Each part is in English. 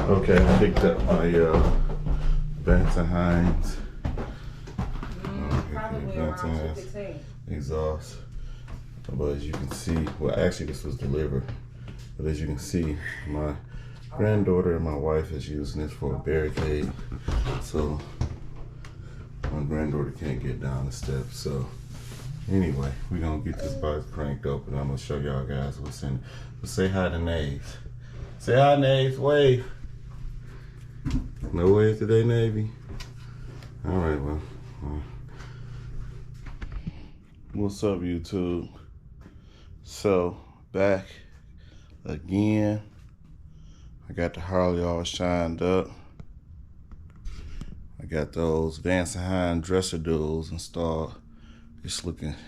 Okay, I picked up my Vance and Hines. Probably Vance and around Hines 215. exhaust. But as you can see, well, actually this was delivered. But as you can see, my granddaughter and my wife is using this for a barricade. So my granddaughter can't get down the steps. So anyway, we're gonna get this box cranked open. I'm gonna show y'all guys what's in it. But say hi to Naves. Say hi, Naves. Wave. No wave today, Navy? All right, well. What's up, YouTube? So, back again. I got the Harley all shined up. I got those Vance and Hines dresser duals installed.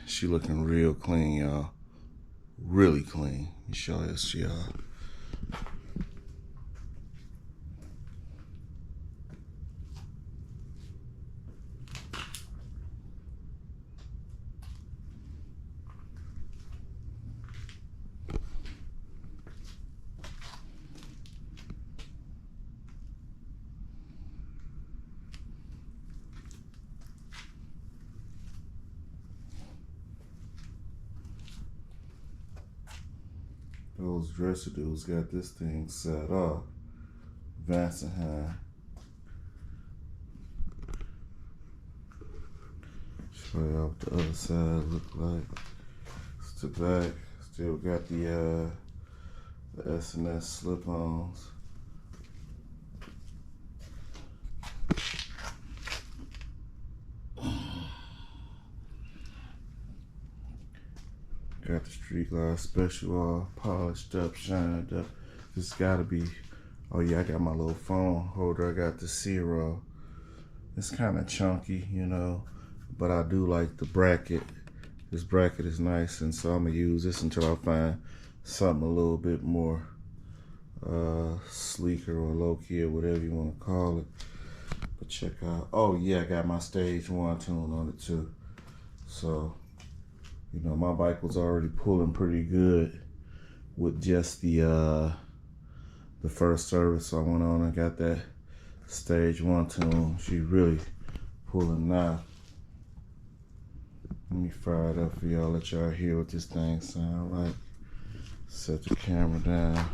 She looking real clean, y'all. Really clean. Let me show this to y'all. Those dresser dudes got this thing set up. Vance and Hines. Show y'all what the other side look like. It's the back. Still got the S&S slip-ons. Got the Street Glide Special all polished up, shined up. This gotta be, oh yeah, I got my little phone holder. I got the Zero. It's kind of chunky, you know, but I do like the bracket. This bracket is nice, and so I'm gonna use this until I find something a little bit more sleeker or low-key or whatever you want to call it. But check out, oh yeah, I got my Stage 1 tune on it too. So, you know, my bike was already pulling pretty good with just the first service. So I went on and got that Stage 1 tune. She really pulling now. Let me fire it up for y'all, let y'all hear what this thing sound like. Set the camera down.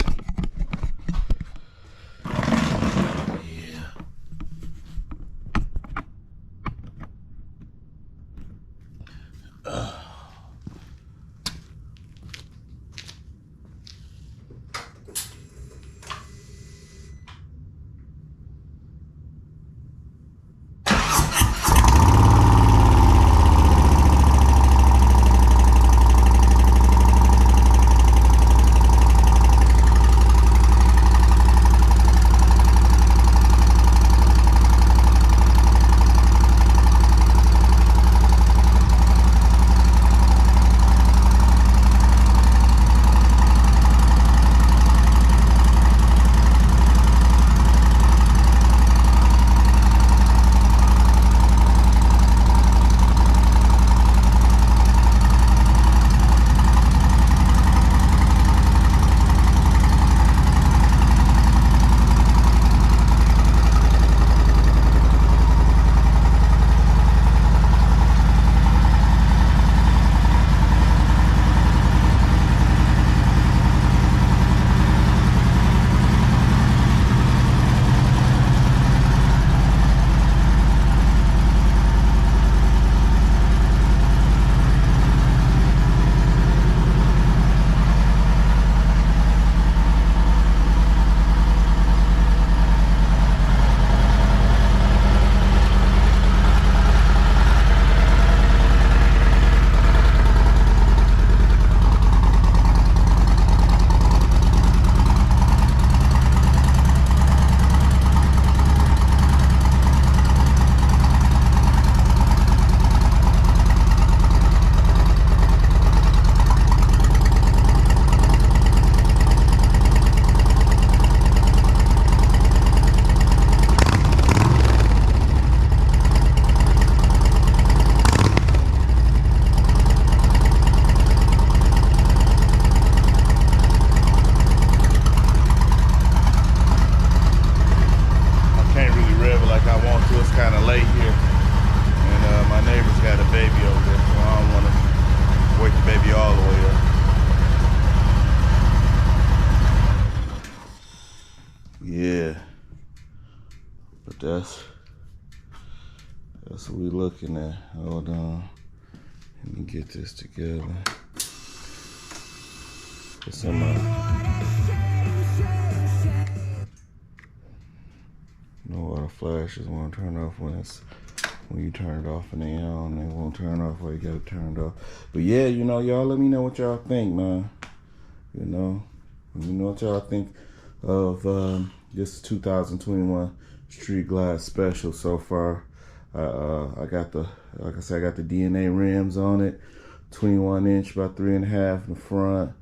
kind of late here, and my neighbor's got a baby over there, so I don't want to wake the baby all the way up. Yeah, but that's what we looking at. Hold on, let me get this together. It's in my, why the flashes won't turn off when you turn it off and they on, they won't turn off while you got it turned off. But yeah, y'all let me know what y'all think, man. Let me know what y'all think of this 2021 Street Glide Special so far. I got the, like I said, I got the DNA rims on it, 21 inch by 3.5 in the front,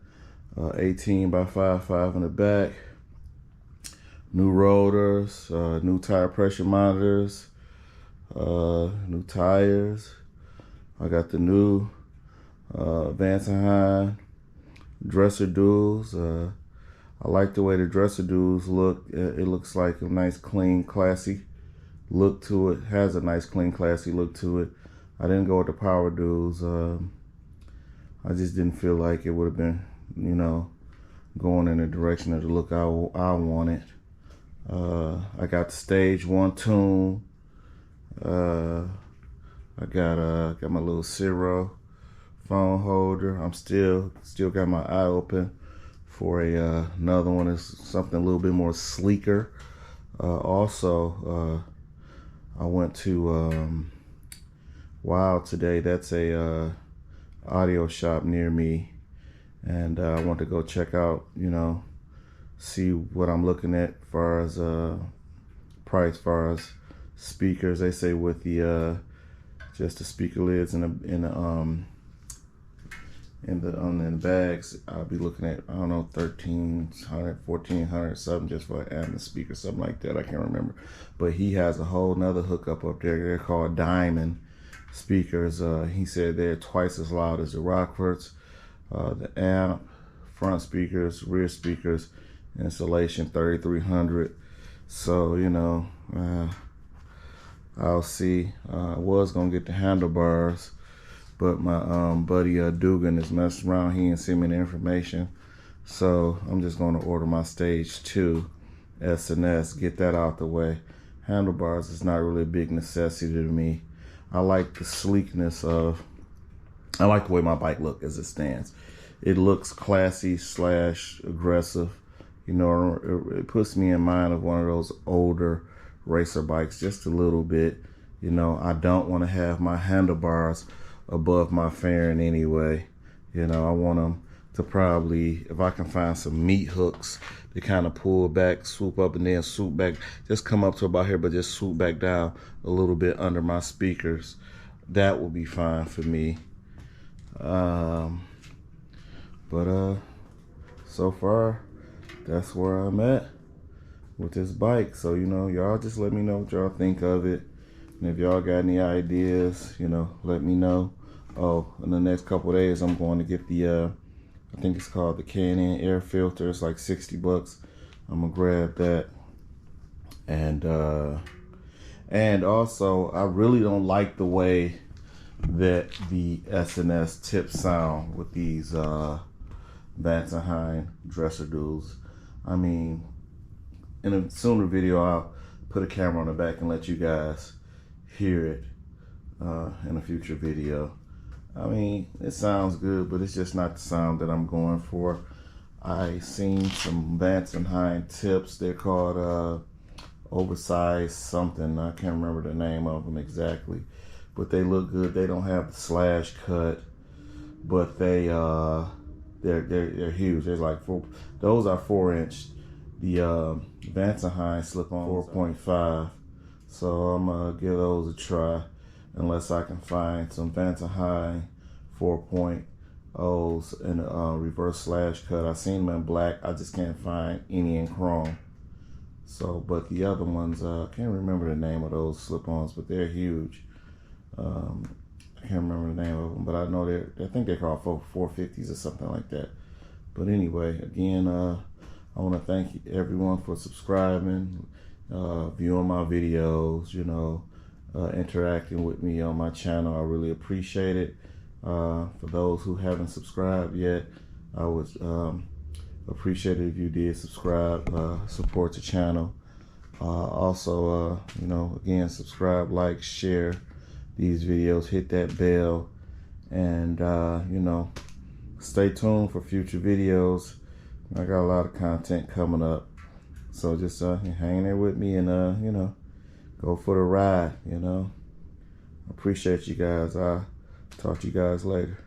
18 by 5.5 in the back. New rotors, new tire pressure monitors, new tires. I got the new Vance and Hines dresser duals. I like the way the dresser duals look. It looks like a nice, clean, classy look to it. Has a nice, clean, classy look to it. I didn't go with the power duals. I just didn't feel like it would have been, going in the direction of the look I wanted. I got the stage 1 tune. I got my little Zero phone holder. I'm still got my eye open for another one. Is something a little bit more sleeker. Also, I went to Wow today. That's a audio shop near me, and I want to go check out. See what I'm looking at as far as price, as far as speakers. They say with the just the speaker lids in the bags, I'll be looking at, I don't know, $1,300, $1,400 something, just for adding the speaker, something like that. I can't remember. But he has a whole nother hookup up there. They're called Diamond speakers. He said they're twice as loud as the Rockfords. The amp, front speakers, rear speakers, installation 3,300. So I'll see. I was gonna get the handlebars, but my buddy Dugan is messing around. He didn't send me the information, so I'm just gonna order my stage 2 S&S, get that out the way. Handlebars is not really a big necessity to me. I like the sleekness of, I like the way my bike looks as it stands. It looks classy / aggressive. It puts me in mind of one of those older racer bikes just a little bit. I don't want to have my handlebars above my fairing anyway. I want them to probably, if I can find some meat hooks to kind of pull back, swoop up, and then swoop back, just come up to about here, but just swoop back down a little bit under my speakers. That will be fine for me. But so far, that's where I'm at with this bike. So, y'all just let me know what y'all think of it. And if y'all got any ideas, let me know. Oh, in the next couple of days, I'm going to get the, I think it's called the K&N air filter. It's like $60. I'm gonna grab that. And also, I really don't like the way that the S&S tips sound with these Vance and Hines dresser duals. I mean, in a sooner video, I'll put a camera on the back and let you guys hear it in a future video. I mean, it sounds good, but it's just not the sound that I'm going for. I seen some Vance and Hines tips. They're called oversized something. I can't remember the name of them exactly, but they look good. They don't have the slash cut, but they're huge. They're like those are 4-inch. The Vance and Hines slip on 4.5. So I'm gonna give those a try, unless I can find some Vance and Hines 4.0s in a reverse slash cut. I've seen them in black. I just can't find any in chrome. So, but the other ones, I can't remember the name of those slip-ons, but they're huge. I can't remember the name of them, but I know I think they're called 450s or something like that. But anyway, again, I want to thank everyone for subscribing, viewing my videos, interacting with me on my channel. I really appreciate it. For those who haven't subscribed yet, I would appreciate it if you did subscribe, support the channel. Also, you know, again, subscribe, like, share these videos, hit that bell, and you know, stay tuned for future videos. I got a lot of content coming up, so just hang there with me and you know, go for the ride. You know, appreciate you guys. I'll talk to you guys later.